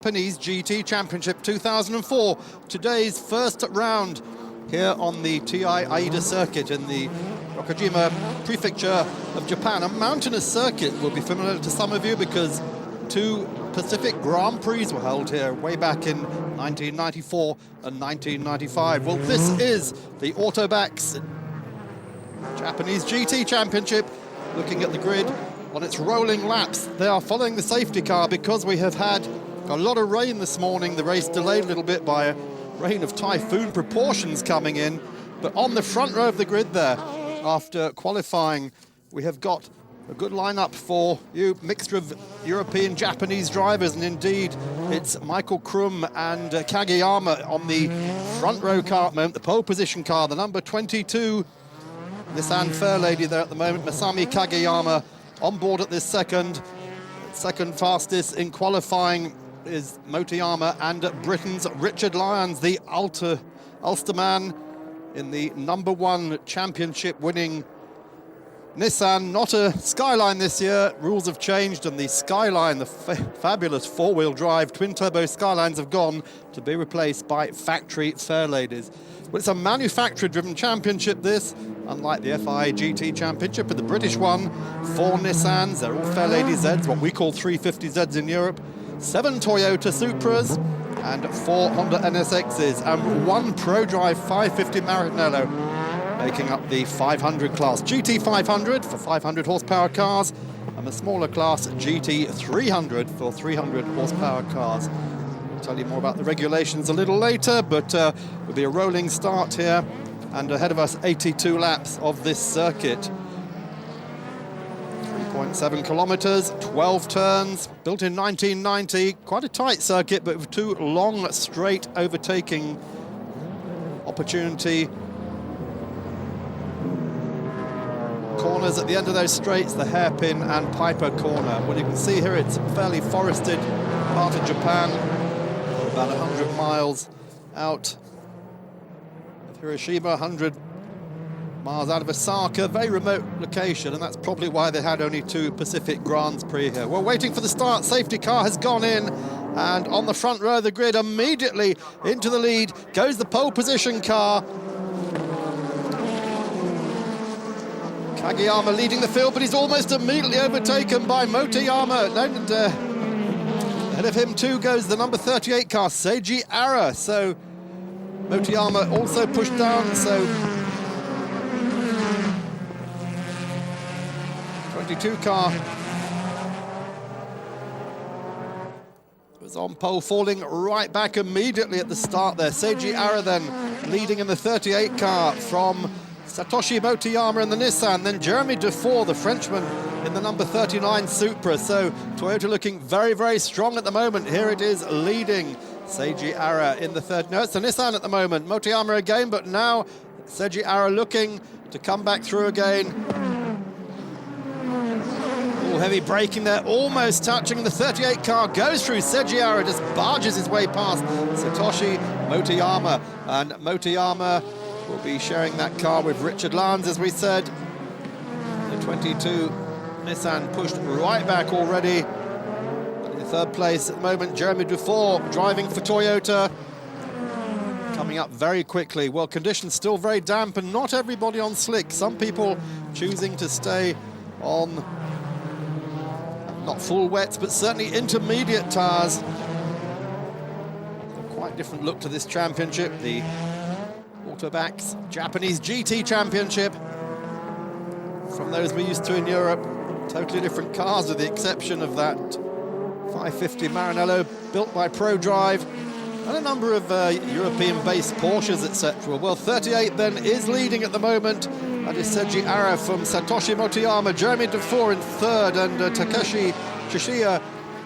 Japanese GT Championship 2004, today's first round here on the TI Aida circuit in the Yokohama prefecture of Japan. A mountainous circuit will be familiar to some of you because two Pacific Grand Prix were held here way back in 1994 and 1995. Well, this is the Autobax Japanese GT Championship. Looking at the grid on its rolling laps, they are following the safety car because we have had a lot of rain this morning. The race delayed a little bit by a rain of typhoon proportions coming in. But on the front row of the grid there, after qualifying, we have got a good lineup for you, mixture of European, Japanese drivers, and indeed it's Michael Krum and Kageyama on the front row car at the moment, the pole position car, the number 22 Nissan Fairlady there at the moment. Masami Kageyama on board at this second fastest in qualifying is Motoyama, and Britain's Richard Lyons, the Ulsterman in the #1 championship winning Nissan. Not a Skyline this year, rules have changed, and the Skyline, the fabulous four-wheel drive twin-turbo Skylines, have gone to be replaced by factory Fairladies. Well, it's a manufacturer-driven championship, this, unlike the FIA GT Championship, but the British one, 4 Nissans, they're all Fairlady Zs, what we call 350Zs in Europe, 7 Toyota Supras, and 4 Honda NSXs, and 1 ProDrive 550 Maranello, making up the 500 class. GT 500 for 500 horsepower cars, and the smaller class GT 300 for 300 horsepower cars. I'll tell you more about the regulations a little later, but there'll be a rolling start here, and ahead of us 82 laps of this circuit. 3.7 kilometers, 12 turns, built in 1990. Quite a tight circuit, but with 2 long, straight overtaking opportunity corners at the end of those straights, the hairpin and Piper corner. Well, you can see here it's a fairly forested part of Japan, about 100 miles out of Hiroshima, 100 miles out of Osaka, very remote location, and that's probably why they had only 2 Pacific Grands Prix here. Well, waiting for the start, safety car has gone in, and on the front row of the grid, immediately into the lead, goes the pole position car. Kageyama leading the field, but he's almost immediately overtaken by Motoyama. And ahead of him too goes the number 38 car, Seiji Ara. So Motoyama also pushed down, so 22 car was on pole, falling right back immediately at the start there. Seiji Ara then leading in the 38 car from Satoshi Motoyama in the Nissan, then Jeremy Dufour, the Frenchman, in the number 39 Supra. So Toyota looking very, very strong at the moment. Here it is leading Seiji Ara in the third. No, it's the Nissan at the moment. Motoyama again, but now Seiji Ara looking to come back through again. Oh, heavy braking there, almost touching. The 38 car goes through. Seiji Ara just barges his way past Satoshi Motoyama, and Motoyama will be sharing that car with Richard Lyons, as we said. The 22 Nissan pushed right back already. And in third place at the moment, Jeremy Dufour driving for Toyota. Coming up very quickly. Well, conditions still very damp and not everybody on slick. Some people choosing to stay on, not full wets, but certainly intermediate tires. A quite different look to this championship. The Autobax Japanese GT Championship from those we're used to in Europe. Totally different cars with the exception of that 550 Maranello built by ProDrive and a number of European-based Porsches, etc. Well, 38 then is leading at the moment. That is Seiji Ara from Satoshi Motoyama, Jeremy Dufour in third, and Takeshi Chishiya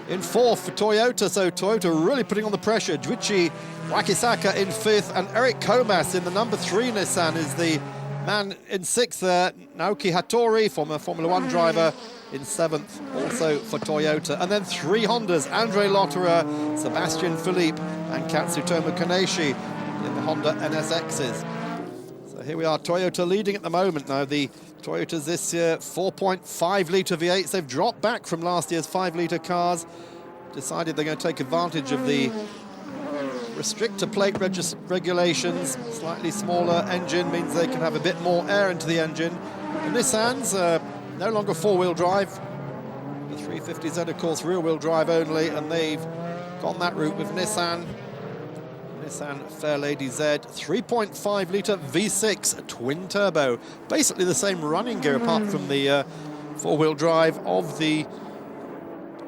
in fourth for Toyota. So Toyota really putting on the pressure. Juichi Wakisaka in fifth, and Eric Komas in the number 3 Nissan is the man in sixth there. Naoki Hattori, former Formula 1 driver, in seventh, also for Toyota. And then 3 Hondas, Andre Lotterer, Sebastian Philippe, and Katsutomo Kaneshi in the Honda NSXs. So here we are, Toyota leading at the moment now. The Toyotas this year, 4.5 litre V8s. They've dropped back from last year's 5 litre cars. decided they're going to take advantage of the restrictor plate regulations. Slightly smaller engine means they can have a bit more air into the engine. And Nissan's no longer four-wheel drive. The 350Z, of course, rear-wheel drive only, and they've gone that route with Nissan Fairlady Z, 3.5-litre V6 twin turbo. Basically the same running gear apart from the four-wheel drive of the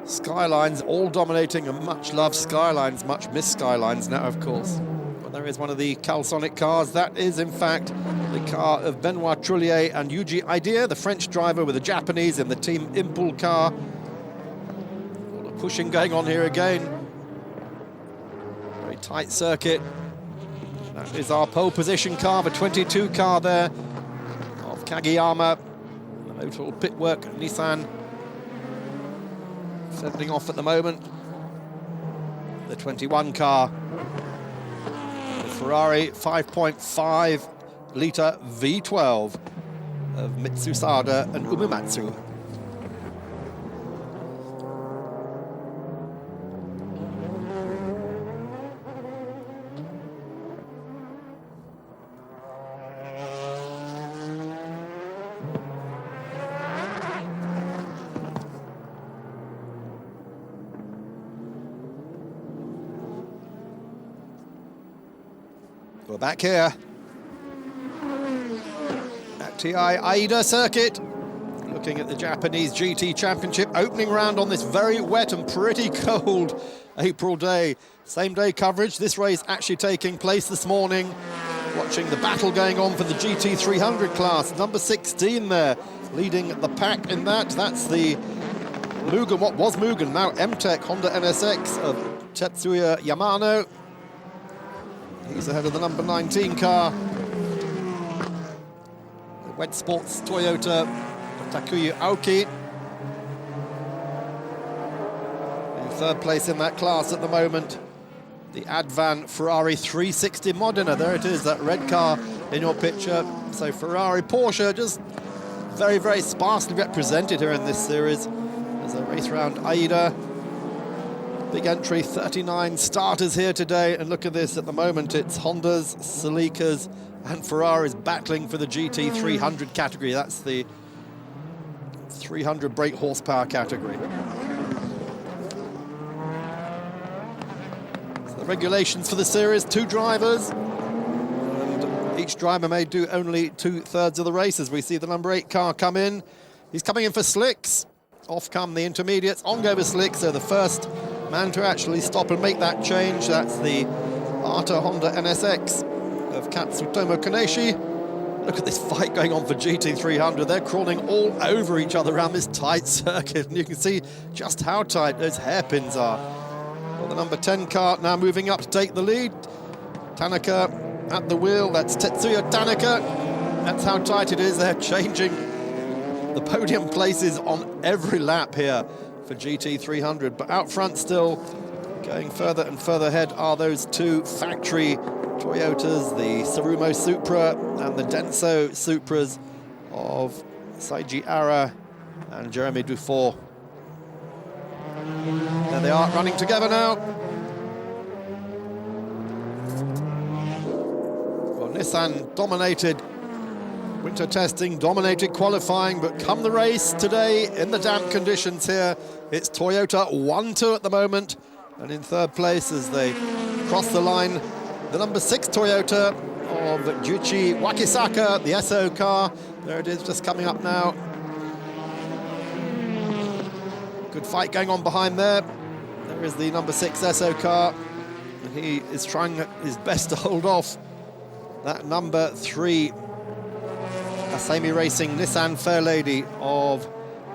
Skylines, all dominating a much-loved Skylines, much-missed Skylines now, of course. But there is one of the Calsonic cars. That is, in fact, the car of Benoit Trullier and Yuji Aida, the French driver with the Japanese in the Team Impul car. All the pushing going on here again. Very tight circuit. That is our pole position car, the 22 car there of Kageyama. The total pit work, Nissan sending off at the moment. The 21 car, the Ferrari 5.5-litre V12 of Mitsusada and Umematsu. We're back here at TI Aida circuit, looking at the Japanese GT Championship opening round on this very wet and pretty cold April day. Same day coverage, this race actually taking place this morning. Watching the battle going on for the GT 300 class. Number 16 there, leading the pack in that. That's the Mugen, what was Mugen, now M-Tech Honda NSX of Tetsuya Yamano. He's ahead of the number 19 car. The Wet Sports Toyota, Takuya Aoki. In third place in that class at the moment, the Advan Ferrari 360 Modena. There it is, that red car in your picture. So Ferrari, Porsche, just very, very sparsely represented here in this series. There's a race round Aida. Big entry, 39 starters here today, and look at this, at the moment it's Hondas, Celicas and Ferraris battling for the GT 300 category. That's the 300 brake horsepower category. So the regulations for the series, 2 drivers, and each driver may do only 2/3 of the race. As we see the number 8 car come in. He's coming in for slicks. Off come the intermediates, on go the slicks, so the first man to actually stop and make that change, that's the Arta Honda NSX of Katsutomo Kaneshi. Look at this fight going on for GT 300. They're crawling all over each other around this tight circuit, and you can see just how tight those hairpins are. Well, the number 10 car now moving up to take the lead. Tanaka at the wheel, that's Tetsuya Tanaka. That's how tight it is. They're changing the podium places on every lap here for GT 300, but out front still, going further and further ahead, are those 2 factory Toyotas, the Tsurumo Supra and the Denso Supras of Saiji Ara and Jeremy Dufour. There they are, running together now. Well, Nissan dominated winter testing, dominated qualifying, but come the race today in the damp conditions here, it's Toyota 1-2 at the moment, and in third place as they cross the line, the number 6 Toyota of Juichi Wakisaka, the SO car. There it is, just coming up now. Good fight going on behind there. There is the number 6 SO car, and he is trying his best to hold off that number 3 Asami Racing Nissan Fairlady of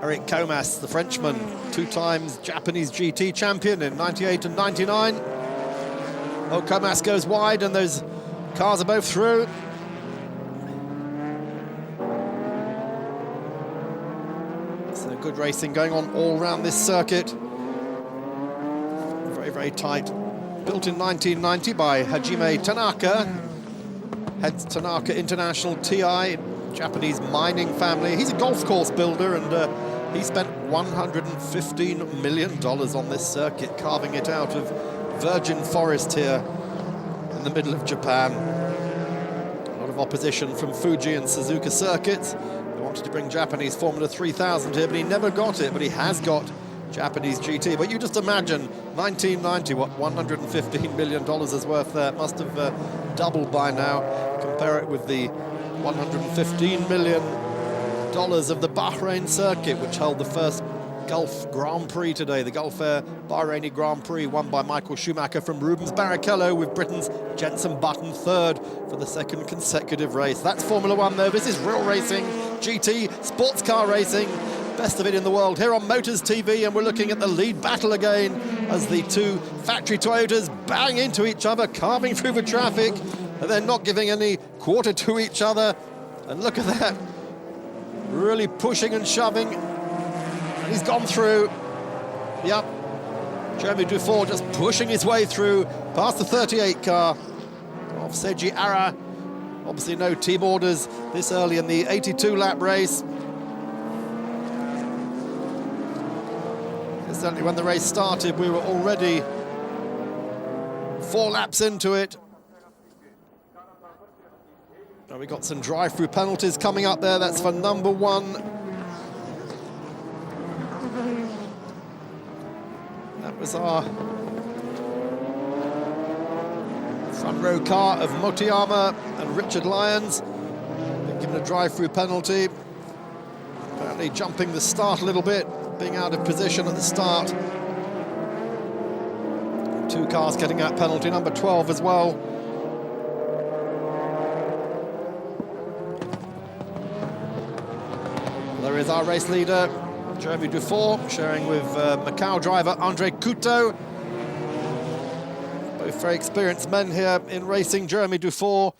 Eric Comas, the Frenchman, 2 times Japanese GT champion in 98 and 99. Oh, Comas goes wide and those cars are both through. So good racing going on all around this circuit. Very, very tight. Built in 1990 by Hajime Tanaka. Heads Tanaka International TI, Japanese mining family. He's a golf course builder, and He spent $115 million on this circuit, carving it out of virgin forest here in the middle of Japan. A lot of opposition from Fuji and Suzuka circuits. They wanted to bring Japanese Formula 3000 here, but he never got it. But he has got Japanese GT. But you just imagine 1990, what $115 million is worth there. It must have doubled by now. Compare it with the $115 million of the Bahrain circuit, which held the first Gulf Grand Prix today, the Gulf Air Bahraini Grand Prix, won by Michael Schumacher from Rubens Barrichello, with Britain's Jenson Button third for the second consecutive race. That's Formula One, though. This is real racing, GT, sports car racing, best of it in the world here on Motors TV, and we're looking at the lead battle again as the two factory Toyotas bang into each other, carving through the traffic, and they're not giving any quarter to each other. And look at that, really pushing and shoving, and he's gone through. Yep, Jeremy Dufour just pushing his way through past the 38 car of Seiji Ara. Obviously no team orders this early in the 82 lap race. Certainly when the race started, we were already 4 laps into it. And we got some drive-through penalties coming up there. That's for number 1. That was our front row car of Motoyama and Richard Lyons. Been given a drive-through penalty. Apparently jumping the start a little bit, being out of position at the start. 2 cars getting that penalty, number 12 as well. There is our race leader, Jeremy Dufour, sharing with Macau driver Andre Couto. Both very experienced men here in racing. Jeremy Dufour.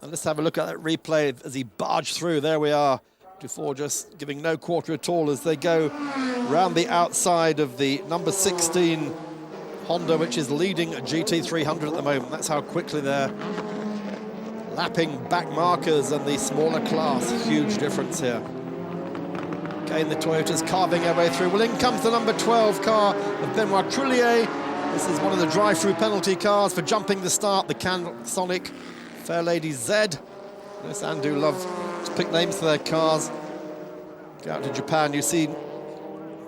And let's have a look at that replay as he barged through. There we are. Dufour just giving no quarter at all as they go round the outside of the number 16 Honda, which is leading a GT300 at the moment. That's how quickly they're lapping back markers and the smaller class. Huge difference here. Again, the Toyotas carving their way through. Well, in comes the number 12 car of Benoit Trullier. This is one of the drive-through penalty cars for jumping the start, the Sonic Fairlady Z. Nissan do love to pick names for their cars. Go out to Japan, you see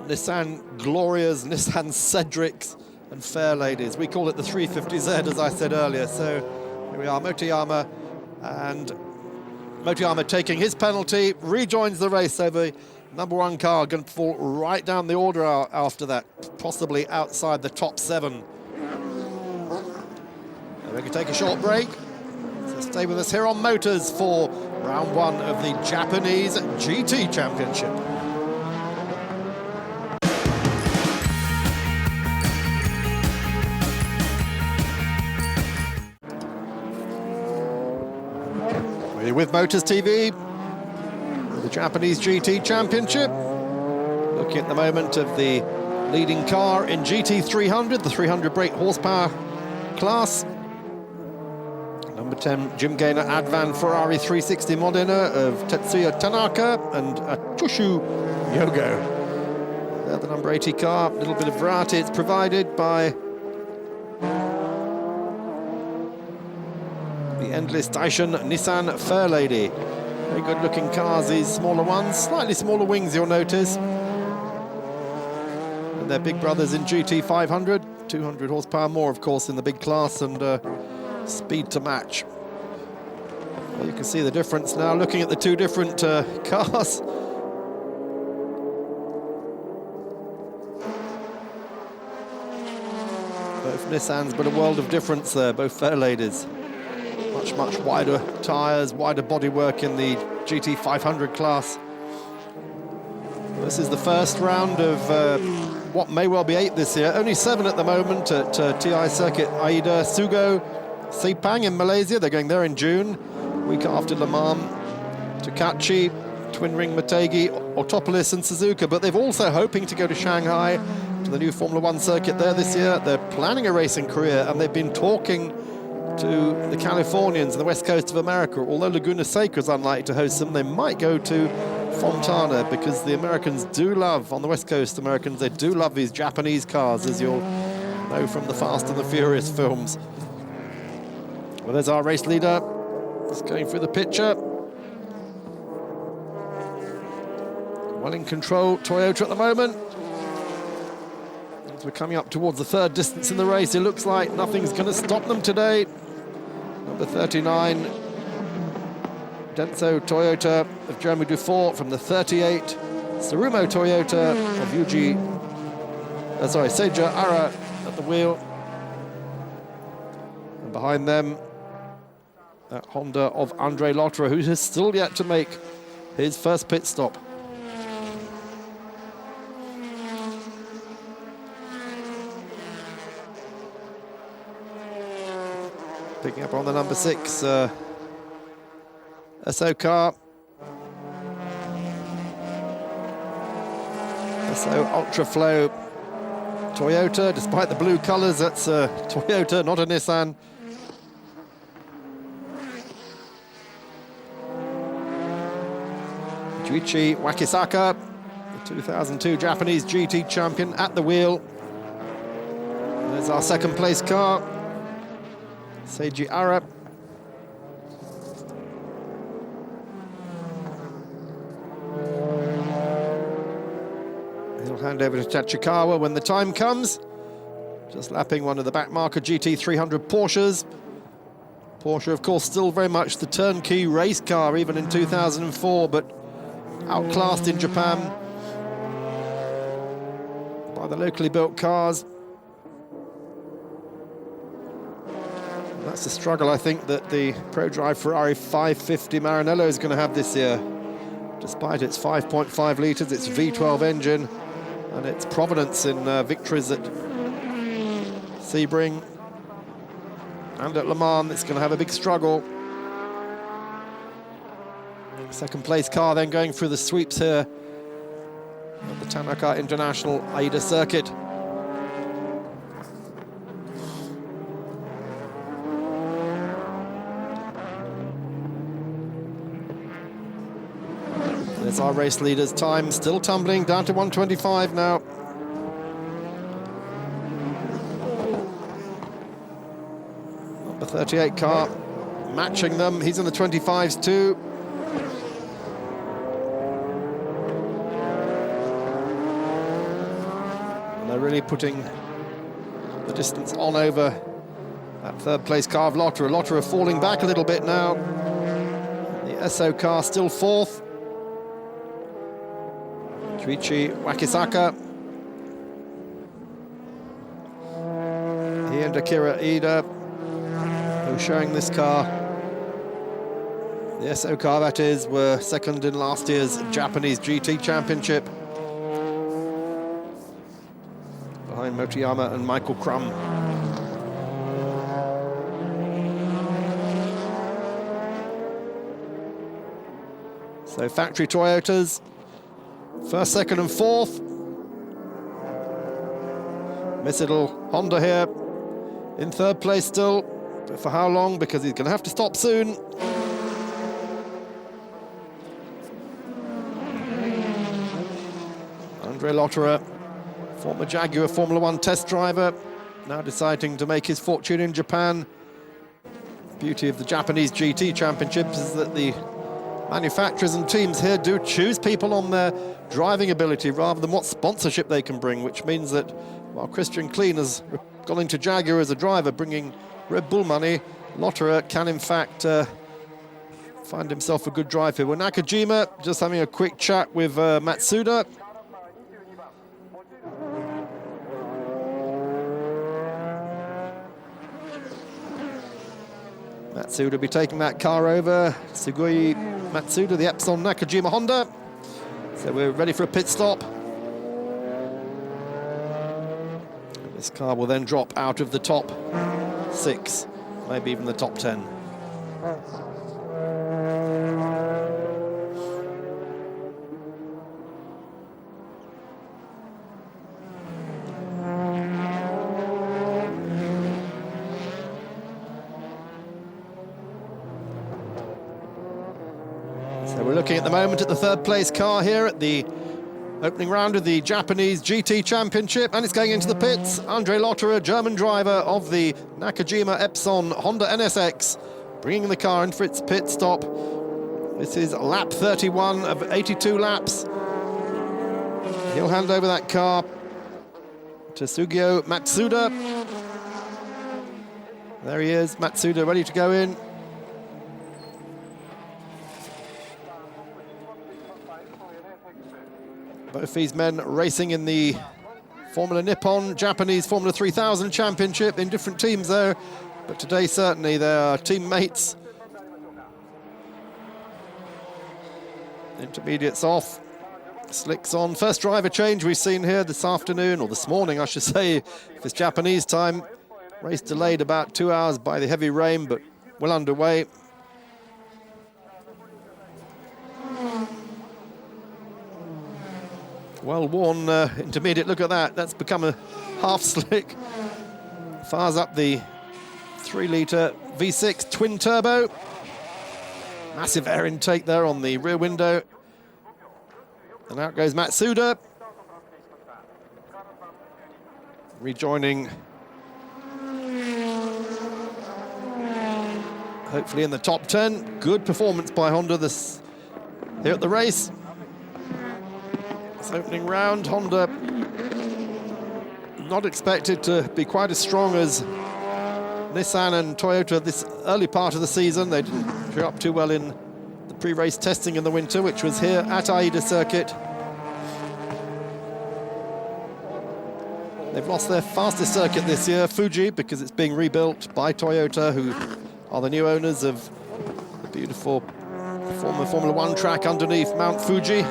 Nissan Glorias, Nissan Cedrics, and Fairladies. We call it the 350Z, as I said earlier. So here we are, Motoyama, and Motoyama taking his penalty, rejoins the race. So the number 1 car going to fall right down the order after that, possibly outside the top 7. And we can take a short break. So stay with us here on Motors for round 1 of the Japanese GT Championship. We're with Motors TV, the Japanese GT Championship. Looking at the moment of the leading car in GT300, the 300 brake horsepower class. Number 10, Jim Gaynor Advan Ferrari 360 Modena of Tetsuya Tanaka and Atsushi Yogo. They're the number 80 car. A little bit of variety. It's provided by the Endless Daishin Nissan Fairlady. Very good looking cars, these smaller ones. Slightly smaller wings, you'll notice. And they're big brothers in GT500. 200 horsepower more, of course, in the big class, and speed to match. Well, you can see the difference now, looking at the 2 different cars. Both Nissans, but a world of difference there, both Fairladies. Much wider tyres, wider bodywork in the GT500 class. This is the first round of what may well be 8 this year. Only 7 at the moment at TI Circuit Aida Sugo Sepang in Malaysia. They're going there in June, week after Le Mans. Takachi, Twin Ring Motegi, Autopolis and Suzuka. But they're also hoping to go to Shanghai, to the new Formula 1 circuit there this year. They're planning a race in Korea, and they've been talking to the Californians and the west coast of America. Although Laguna Seca is unlikely to host them, they might go to Fontana, because the Americans do love, on the West Coast Americans, they do love these Japanese cars, as you'll know from the Fast and the Furious films. Well, there's our race leader, just going through the picture. Well in control, Toyota at the moment. As we're coming up towards the third distance in the race, it looks like nothing's going to stop them today. Number 39, Denso Toyota of Jeremy Dufour from the 38. Tsurumo Toyota of Seiji Ara at the wheel. And behind them, that Honda of Andre Lotterer, who has still yet to make his first pit stop. Picking up on the number 6 SO car. SO Ultraflow Toyota, despite the blue colours, that's a Toyota, not a Nissan. Juichi Wakisaka, the 2002 Japanese GT champion, at the wheel. There's our second place car, Seiji Ara. He'll hand over to Tachikawa when the time comes. Just lapping one of the backmarker GT300 Porsches. Porsche, of course, still very much the turnkey race car, even in 2004, but outclassed in Japan by the locally built cars. That's the struggle, I think, that the ProDrive Ferrari 550 Maranello is going to have this year. Despite its 5.5 litres, its V12 engine, and its provenance in victories at Sebring and at Le Mans, it's going to have a big struggle. Second place car then going through the sweeps here at the Tanaka International Aida circuit. There's our race leader's time, still tumbling down to 1:25 now. Number 38 car matching them, he's in the 25s too. And they're really putting the distance on over that third place car of Lotterer. Lotterer falling back a little bit now. The SO car still fourth. Juichi Wakisaka. He and Akira Ida, who showing this car, the SO car that is, were second in last year's Japanese GT Championship, behind Motoyama and Michael Crum. So factory Toyotas, first, second and fourth. Misidal Honda here in third place still, but for how long? Because he's going to have to stop soon. Andre Lotterer, former Jaguar Formula One test driver, now deciding to make his fortune in Japan. The beauty of the Japanese GT Championships is that the manufacturers and teams here do choose people on their driving ability rather than what sponsorship they can bring, which means that while Christian Klein has gone into Jaguar as a driver, bringing Red Bull money, Lotterer can in fact find himself a good drive here. Well, Nakajima just having a quick chat with Matsuda. Matsuda will be taking that car over. Sugoi Matsuda, the Epson Nakajima Honda. So we're ready for a pit stop. This car will then drop out of the top 6, maybe even the top 10. So we're looking at the moment at the third place car here at the opening round of the Japanese GT Championship, and it's going into the pits. Andre Lotterer, German driver of the Nakajima Epson Honda NSX, bringing the car in for its pit stop. This is lap 31 of 82 laps. He'll hand over that car to Sugio Matsuda. There he is, Matsuda ready to go in. Both these men racing in the Formula Nippon Japanese Formula 3000 Championship, in different teams though, but today certainly they are teammates. Intermediates off, slicks on. First driver change we've seen here this afternoon, or this morning I should say, if it's Japanese time. Race delayed about 2 hours by the heavy rain, but well underway. Well-worn intermediate, look at that. That's become a half slick. Fires up the 3-litre V6 twin turbo. Massive air intake there on the rear window. And out goes Matsuda. Rejoining, hopefully in the top 10. Good performance by Honda here at the race. This opening round, Honda not expected to be quite as strong as Nissan and Toyota this early part of the season. They didn't show up too well in the pre-race testing in the winter, which was here at Aida Circuit. They've lost their fastest circuit this year, Fuji, because it's being rebuilt by Toyota, who are the new owners of the beautiful former Formula One track underneath Mount Fuji.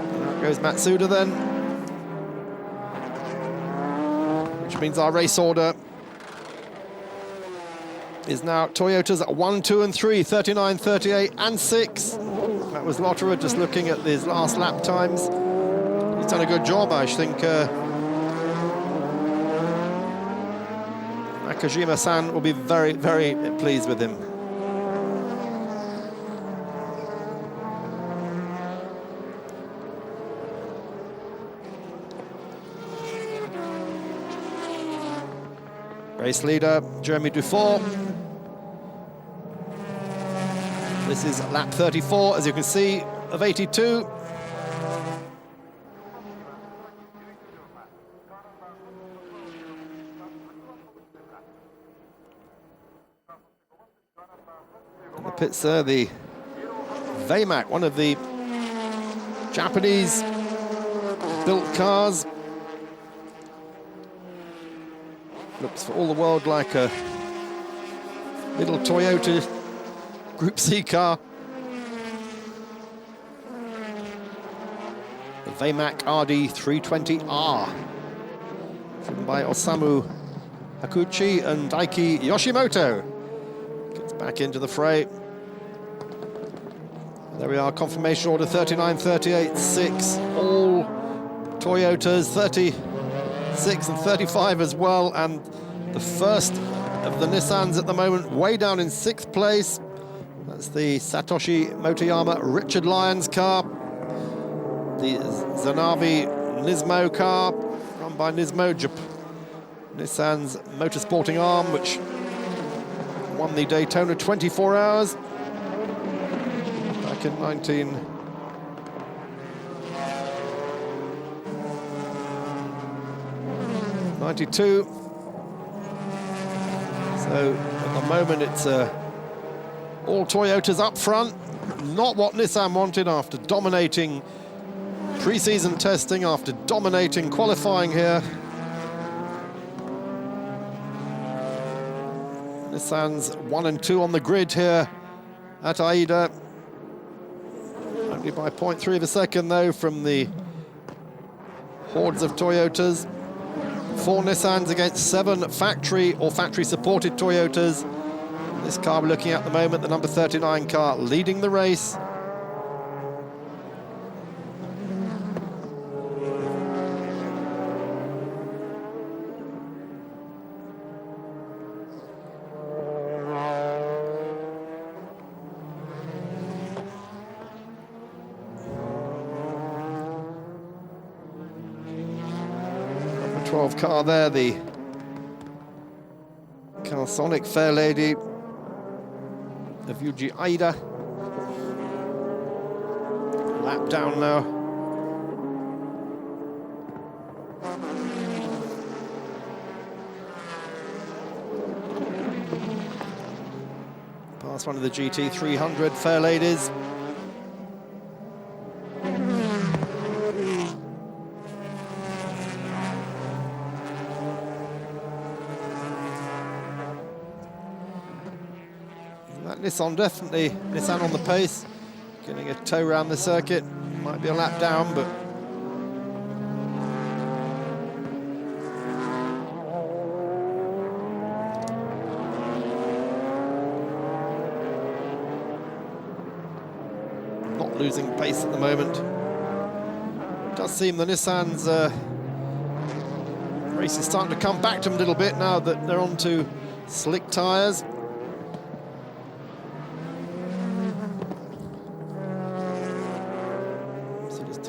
And out goes Matsuda then, which means our race order is now Toyota's at 1, 2, and 3, 39, 38, and 6. That was Lotterer just looking at his last lap times. He's done a good job, I think. Nakajima-san will be very, very pleased with him. Race leader, Jeremy Dufour. This is lap 34, as you can see, of 82. The pits there, the Vemac, one of the Japanese built cars. Looks for all the world like a little Toyota Group C car. The Vemac RD320R, driven by Osamu Hakuchi and Daiki Yoshimoto. Gets back into the fray. There we are, confirmation order 39, 38, 6, all Toyotas, 36 and 35 as well, and the first of the Nissans at the moment, way down in 6th place. That's the Satoshi Motoyama Richard Lyons car, the Zanavi Nismo car, run by Nismo, Nissan's motorsporting arm, which won the Daytona 24 hours back in 1992. So at the moment it's all Toyotas up front. Not what Nissan wanted after dominating pre-season testing, after dominating qualifying here. Nissan's 1 and 2 on the grid here at Aida. Only by 0.3 of a second though from the hordes of Toyotas. 4 Nissans against 7 factory or factory-supported Toyotas. This car we're looking at the moment, the number 39 car, leading the race. 12 car there, the Calsonic Fair Lady of JGTC Aida. Lap down now. Past one of the GT 300 Fair Ladies. That Nissan definitely, Nissan on the pace, getting a toe around the circuit. Might be a lap down, but not losing pace at the moment. It does seem the Nissan's race is starting to come back to them a little bit now that they're onto slick tyres.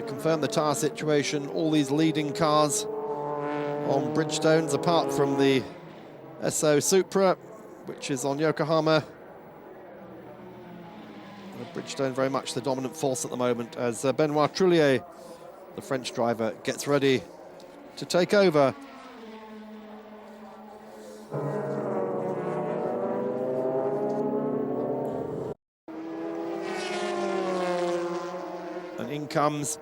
Confirm the tyre situation, all these leading cars on Bridgestones, apart from the SO Supra, which is on Yokohama. Bridgestone very much the dominant force at the moment as Benoit Trullier, the French driver, gets ready to take over. And in comes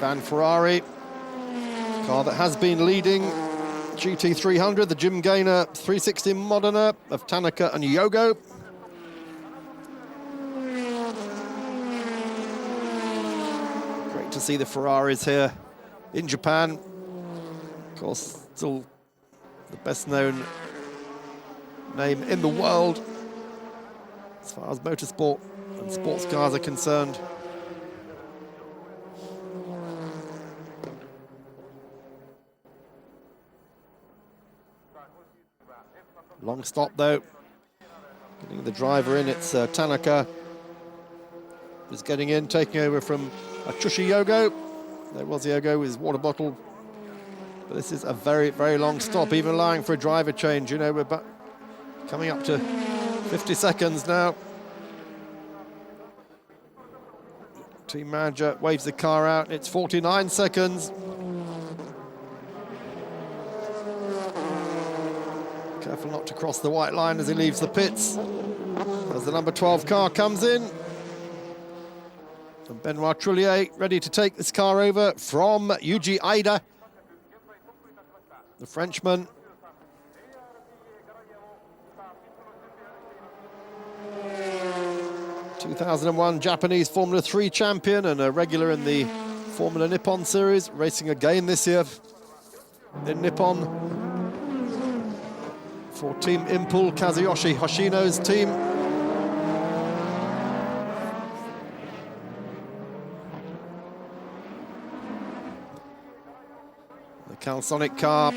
Van Ferrari, car that has been leading GT 300, the Jim Gaynor 360 Modena of Tanaka and Yogo. Great to see the Ferraris here in Japan. Of course, still the best known name in the world as far as motorsport and sports cars are concerned. Long stop though, getting the driver in, it's Tanaka is getting in, taking over from Atsushi Yogo. There was Yogo with his water bottle, but this is a very, very long stop, even allowing for a driver change. You know, we're coming up to 50 seconds now. Team manager waves the car out, it's 49 seconds. Careful not to cross the white line as he leaves the pits. As the number 12 car comes in. And Benoit Trullier ready to take this car over from JGTC Aida, the Frenchman. '2001 Japanese Formula 3 champion and a regular in the Formula Nippon series, racing again this year in Nippon for Team Impul, Kazuyoshi Hoshino's team. The Calsonic car,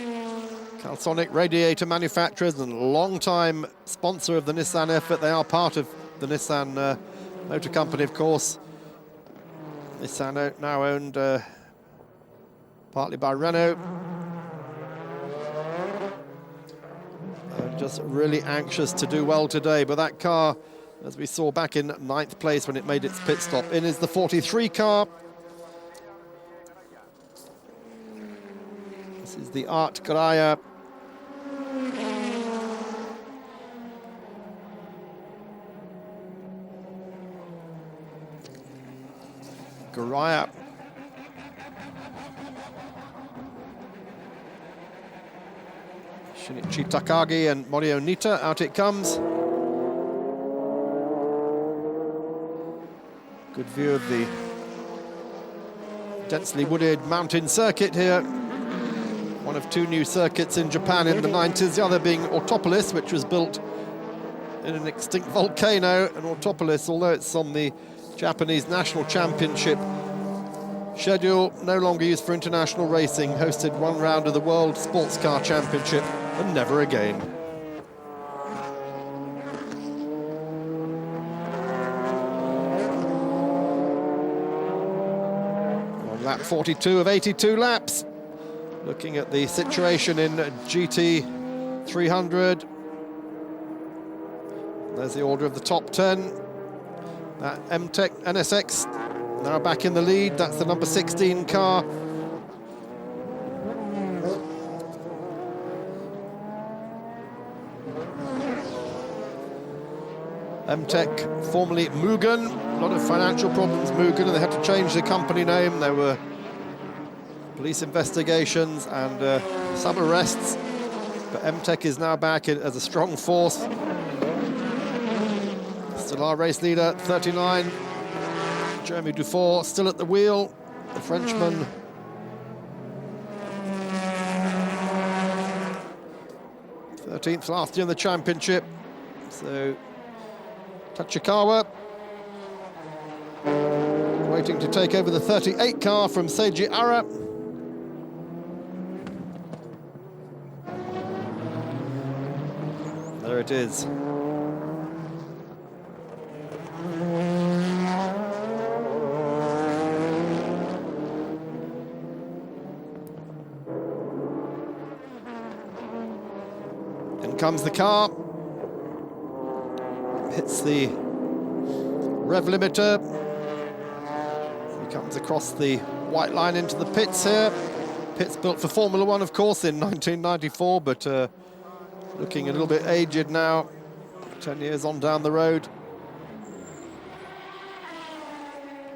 Calsonic radiator manufacturers and long-time sponsor of the Nissan effort. They are part of the Nissan motor company, of course. Nissan now owned partly by Renault. Just really anxious to do well today, but that car, as we saw back in 9th place when it made its pit stop, in is the 43 car. This is the Art Garaya. Garaya. Shinichi Takagi and Morio Nita, out it comes. Good view of the densely wooded mountain circuit here. One of two new circuits in Japan in the 90s, the other being Autopolis, which was built in an extinct volcano. And Autopolis, although it's on the Japanese National Championship schedule, no longer used for international racing, hosted one round of the World Sports Car Championship and never again. On lap 42 of 82 laps. Looking at the situation in GT 300. There's the order of the top 10. That M-Tech NSX now back in the lead. That's the number 16 car. M-Tech, formerly Mugen. A lot of financial problems, Mugen, and they had to change the company name. There were police investigations and some arrests. But M-Tech is now back as a strong force. Still our race leader, 39. Jeremy Dufour still at the wheel. The Frenchman. '13th last year in the championship. So Tachikawa waiting to take over the 38 car from Seiji Ara. There it is. In comes the car. Hits the rev limiter. He comes across the white line into the pits here. Pits built for Formula One, of course, in 1994, but looking a little bit aged now, 10 years on down the road.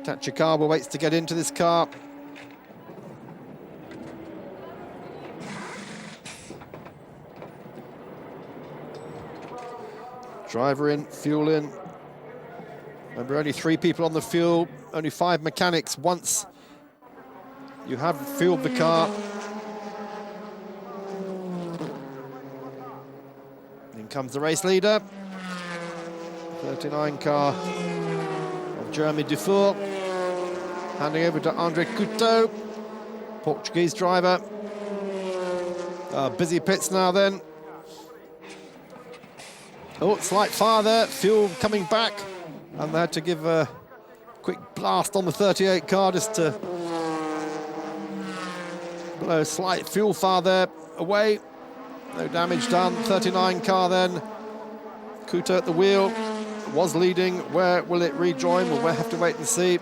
Tachikawa waits to get into this car. Driver in, fuel in. Remember, only 3 people on the fuel, only 5 mechanics once you have fueled the car. In comes the race leader. 39 car of Jeremy Dufour. Handing over to Andre Couto, Portuguese driver. Busy pits now then. Oh, slight fire there, fuel coming back. And they had to give a quick blast on the 38 car just to blow a slight fuel fire there away. No damage done. 39 car then. Couto at the wheel, was leading. Where will it rejoin? We'll have to wait and see.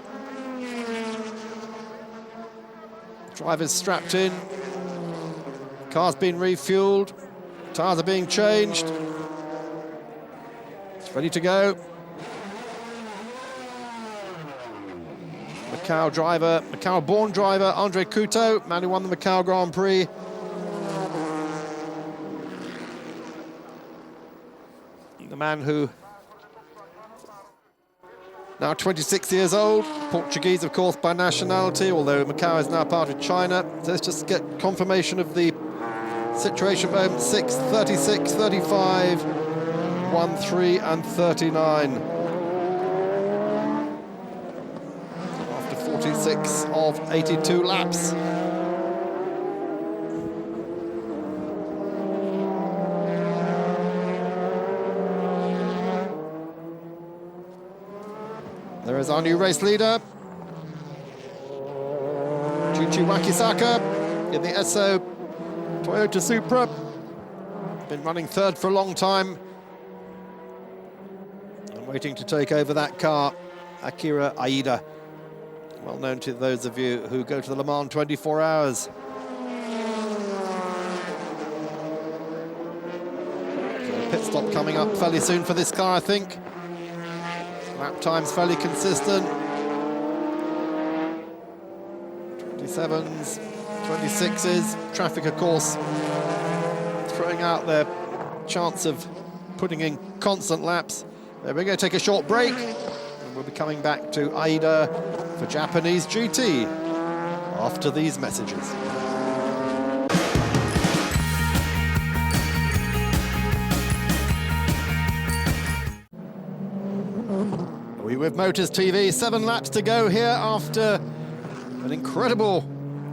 Driver's strapped in. Car's been refueled. Tires are being changed. It's ready to go. Macau-born driver, Andre Couto, man who won the Macau Grand Prix. The man who, now 26 years old, Portuguese, of course, by nationality, although Macau is now part of China. So let's just get confirmation of the situation moment. 6, 36, 35, 1, 3, and 39. 46 of 82 laps. There is our new race leader, Juichi Wakisaka, in the Esso Toyota Supra. Been running third for a long time. And waiting to take over that car, Akira Aida. Well known to those of you who go to the Le Mans 24 hours. So pit stop coming up fairly soon for this car, I think. Lap time's fairly consistent. 27s, 26s. Traffic, of course, throwing out their chance of putting in constant laps. We're going to take a short break. We'll be coming back to Aida for Japanese GT after these messages. We with Motors TV, 7 laps to go here after an incredible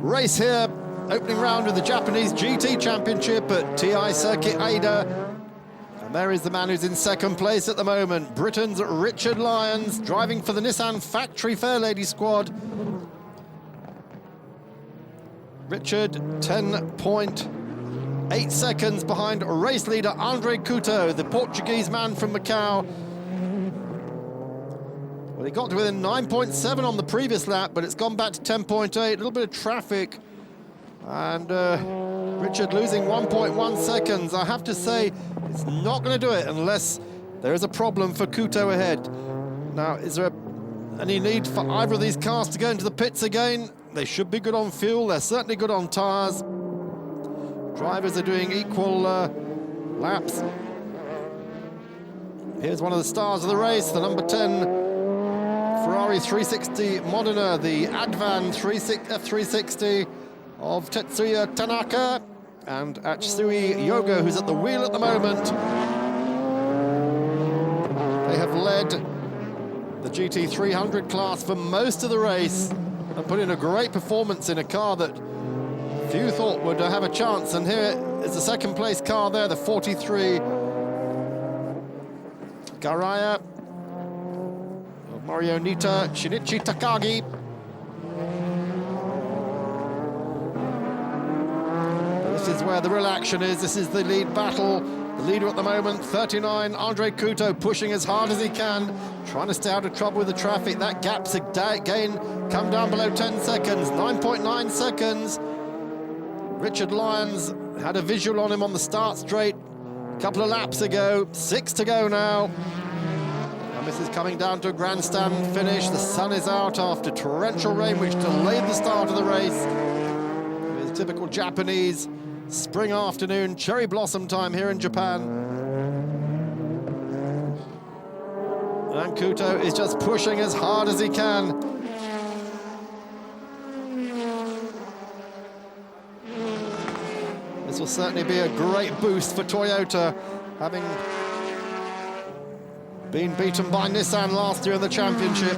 race here. Opening round of the Japanese GT Championship at TI Circuit Aida. And there is the man who's in second place at the moment, Britain's Richard Lyons, driving for the Nissan Factory Fairlady squad. Richard, 10.8 seconds behind race leader Andre Couto, the Portuguese man from Macau. Well, he got to within 9.7 on the previous lap, but it's gone back to 10.8. A little bit of traffic. And Richard losing 1.1 seconds. I have to say, it's not going to do it unless there is a problem for Couto ahead. Now, is there any need for either of these cars to go into the pits again? They should be good on fuel. They're certainly good on tyres. Drivers are doing equal laps. Here's one of the stars of the race, the number 10 Ferrari 360 Modena, the Advan F360 of Tetsuya Tanaka and Atsui Yoga, who's at the wheel at the moment. They have led the GT300 class for most of the race and put in a great performance in a car that few thought would have a chance. And here is the second place car there, the 43 Garaya of Mario Nita, Shinichi Takagi. This is where the real action is. This is the lead battle. The leader at the moment, 39, Andre Couto, pushing as hard as he can, trying to stay out of trouble with the traffic. That gap's again come down below 10 seconds, 9.9 seconds. Richard Lyons had a visual on him on the start straight a couple of laps ago. 6 to go now. And this is coming down to a grandstand finish. The sun is out after torrential rain, which delayed the start of the race. It's typical Japanese spring afternoon, cherry blossom time here in Japan. And Couto is just pushing as hard as he can. This will certainly be a great boost for Toyota, having been beaten by Nissan last year in the championship.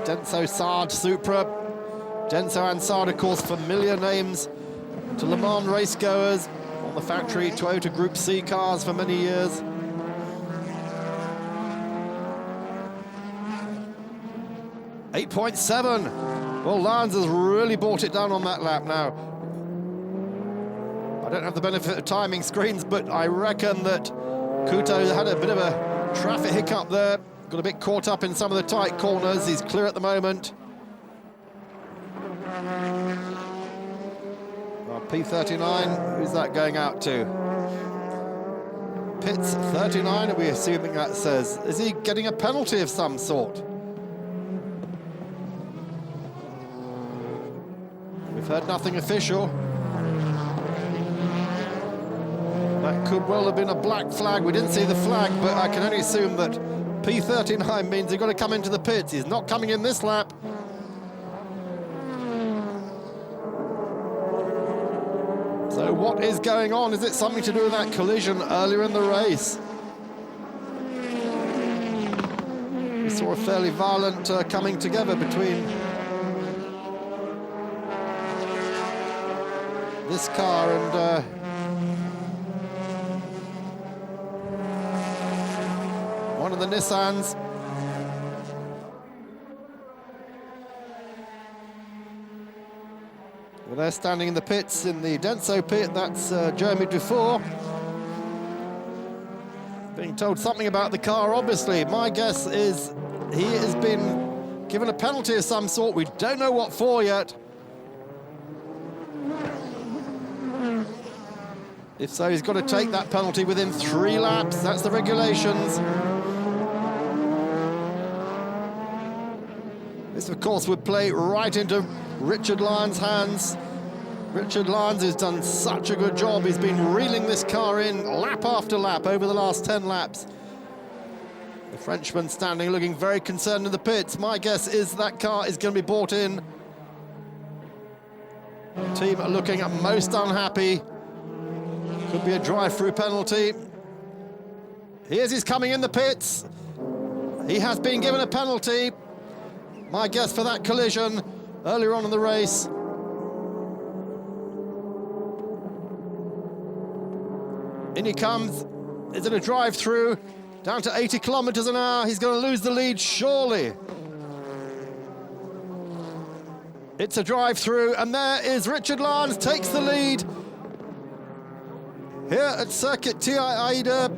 Denso Saad Supra. Denso and Saad, of course, familiar names to Le Mans racegoers on the factory Toyota Group C cars for many years. .7. Well, Lyons has really brought it down on that lap now. I don't have the benefit of timing screens, but I reckon that Couto had a bit of a traffic hiccup there. Got a bit caught up in some of the tight corners. He's clear at the moment. Well, P39, who's that going out to? Pits 39, are we assuming that says? Is he getting a penalty of some sort? We've heard nothing official. That could well have been a black flag. We didn't see the flag, but I can only assume that P39 means he's got to come into the pits. He's not coming in this lap. So what is going on? Is it something to do with that collision earlier in the race? We saw a fairly violent coming together between this car and one of the Nissans. Well, they're standing in the pits in the Denso pit. That's Jeremy Dufour. Being told something about the car, obviously. My guess is he has been given a penalty of some sort. We don't know what for yet. If so, he's got to take that penalty within 3 laps. That's the regulations. This, of course, would play right into Richard Lyons' hands. Richard Lyons has done such a good job. He's been reeling this car in lap after lap over the last 10 laps. The Frenchman standing, looking very concerned in the pits. My guess is that car is going to be bought in. The team are looking most unhappy. Could be a drive-through penalty. He's coming in the pits. He has been given a penalty. My guess for that collision earlier on in the race. In he comes. Is it a drive-through? Down to 80 kilometers an hour. He's going to lose the lead, surely. It's a drive-through, and there is Richard Lyons, takes the lead. Here at Circuit TI Aida,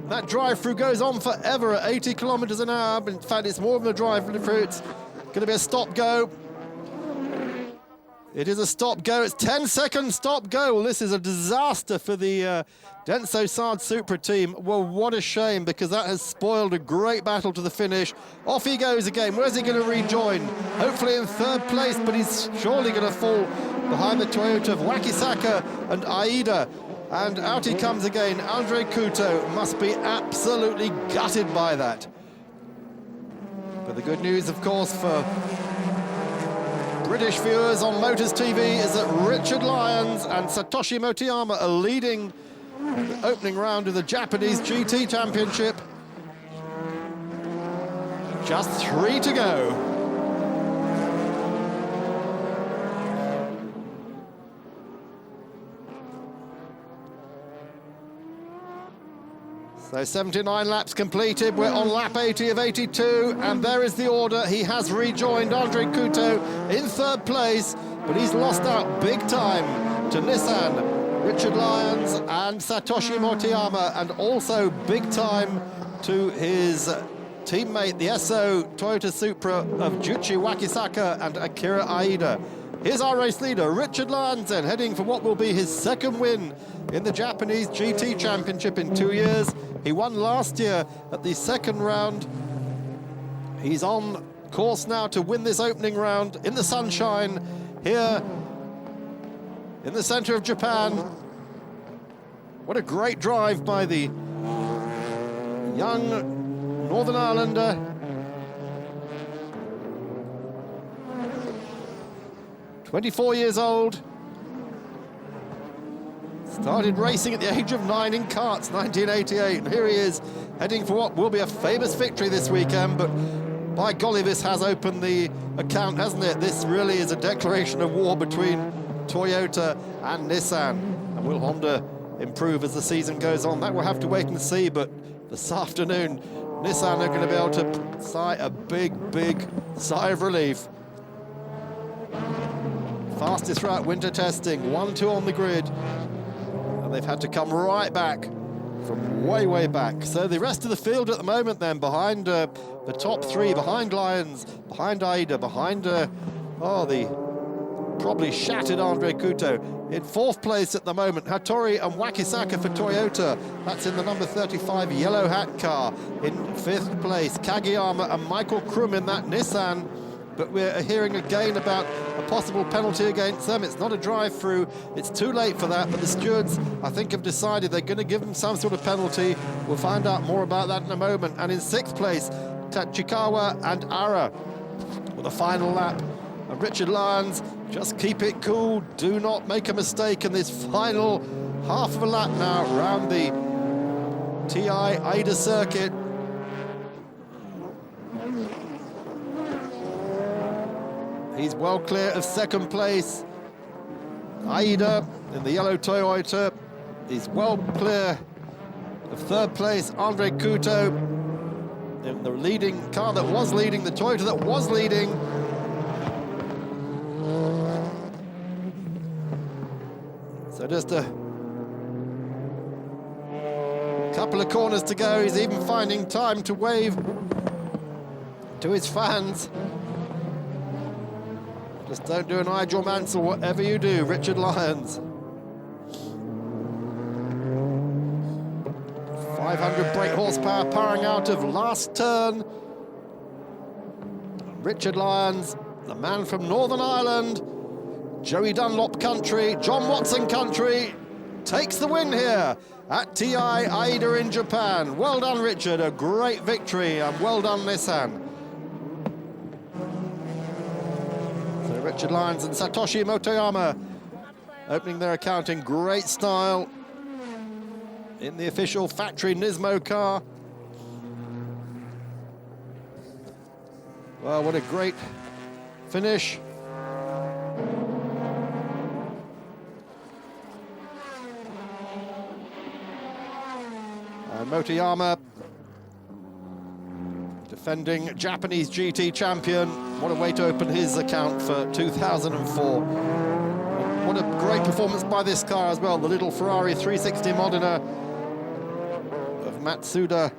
that drive-through goes on forever at 80 kilometers an hour. In fact, it's more than a drive-through, it's going to be a stop-go. It is a stop-go, it's 10-second stop-go. Well, this is a disaster for the Denso Sard Supra team. Well, what a shame, because that has spoiled a great battle to the finish. Off he goes again. Where's he going to rejoin? Hopefully in third place, but he's surely going to fall behind the Toyota of Wakisaka and Aida. And out he comes again. Andre Couto must be absolutely gutted by that. But the good news, of course, for British viewers on Motors TV is that Richard Lyons and Satoshi Motoyama are leading the opening round of the Japanese GT Championship. Just 3 to go. So 79 laps completed, we're on lap 80 of 82, and there is the order. He has rejoined Andre Couto in third place, but he's lost out big time to Nissan, Richard Lyons and Satoshi Motoyama, and also big time to his teammate, the SO Toyota Supra of Juichi Wakisaka and Akira Aida. Here's our race leader, Richard Lyons, then, heading for what will be his second win in the Japanese GT Championship in 2 years. He won last year at the second round. He's on course now to win this opening round in the sunshine here in the center of Japan. What a great drive by the young Northern Irelander. "24 years old. Started racing at the age of 9 in karts, 1988. And here he is, heading for what will be a famous victory this weekend. But by golly, this has opened the account, hasn't it? This really is a declaration of war between Toyota and Nissan. And will Honda improve as the season goes on? That we'll have to wait and see. But this afternoon, Nissan are going to be able to sigh a big, big sigh of relief. Fastest throughout winter testing, 1-2 on the grid. And they've had to come right back from way, way back. So the rest of the field at the moment then, behind the top three, behind Lyons, behind Aida, behind, the probably shattered Andre Couto. In fourth place at the moment, Hattori and Wakisaka for Toyota. That's in the number 35 yellow hat car. In fifth place, Kageyama and Michael Krum in that Nissan. But we're hearing again about a possible penalty against them. It's not a drive-through. It's too late for that, but the stewards, I think, have decided they're going to give them some sort of penalty. We'll find out more about that in a moment. And in sixth place, Tachikawa and Ara with the final lap. And Richard Lyons, just keep it cool. Do not make a mistake in this final half of a lap now around the TI Aida circuit. He's well clear of second place. Aida in the yellow Toyota is well clear of third place. Andre Couto in the leading car that was leading, the Toyota that was leading. So just a couple of corners to go. He's even finding time to wave to his fans. Just don't do an Nigel Mansell, whatever you do, Richard Lyons. 500 brake horsepower powering out of last turn. Richard Lyons, the man from Northern Ireland, Joey Dunlop country, John Watson country, takes the win here at TI Aida in Japan. Well done, Richard, a great victory, and well done, Nissan. Richard Lyons and Satoshi Motoyama opening their account in great style in the official factory Nismo car. Well, what a great finish. And Motoyama Defending Japanese GT champion. What a way to open his account for 2004. What a great performance by this car as well. The little Ferrari 360 Modena of Matsuda,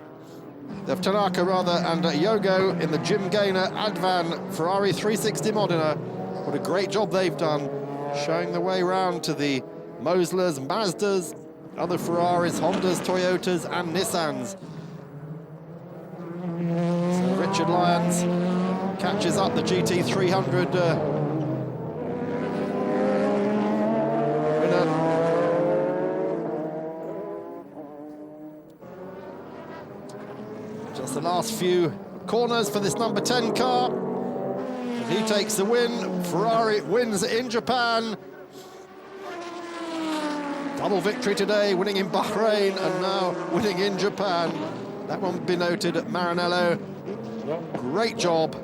of Tanaka rather, and Yogo in the Jim Gaynor Advan Ferrari 360 Modena. What a great job they've done, showing the way round to the Moslers, Mazdas, other Ferraris, Hondas, Toyotas and Nissans. So Richard Lyons catches up the GT300 winner. Just the last few corners for this number 10 car. And he takes the win. Ferrari wins in Japan. Double victory today, winning in Bahrain and now winning in Japan. That one be noted at Maranello. Great job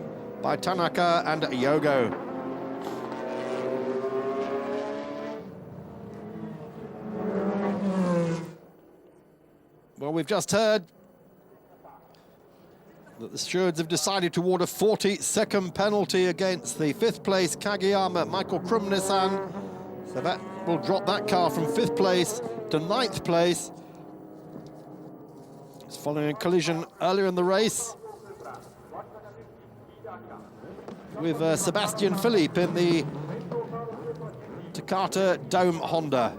by Tanaka and Yogo. Well, we've just heard that the stewards have decided to award a 40-second penalty against the 5th place Kageyama Michael Krum Nissan. So that will drop that car from 5th place to 9th place. It's following a collision earlier in the race with Sebastian Philippe in the Takata Dome Honda.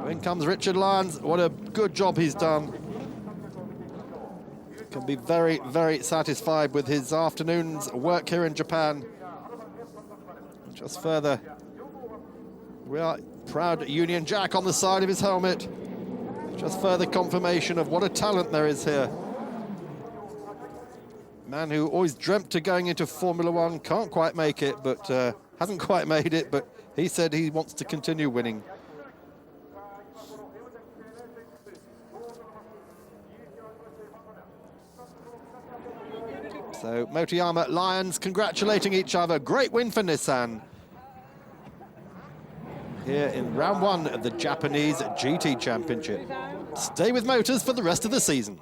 In comes Richard Lyons. What a good job he's done. Can be very, very satisfied with his afternoon's work here in Japan. Just further, we are proud Union Jack on the side of his helmet. Just further confirmation of what a talent there is here. Man who always dreamt of going into Formula One, can't quite make it, but hasn't quite made it, but he said he wants to continue winning. So Motoyama, Lyons congratulating each other. Great win for Nissan here in round 1 of the Japanese GT Championship. Stay with Motors for the rest of the season.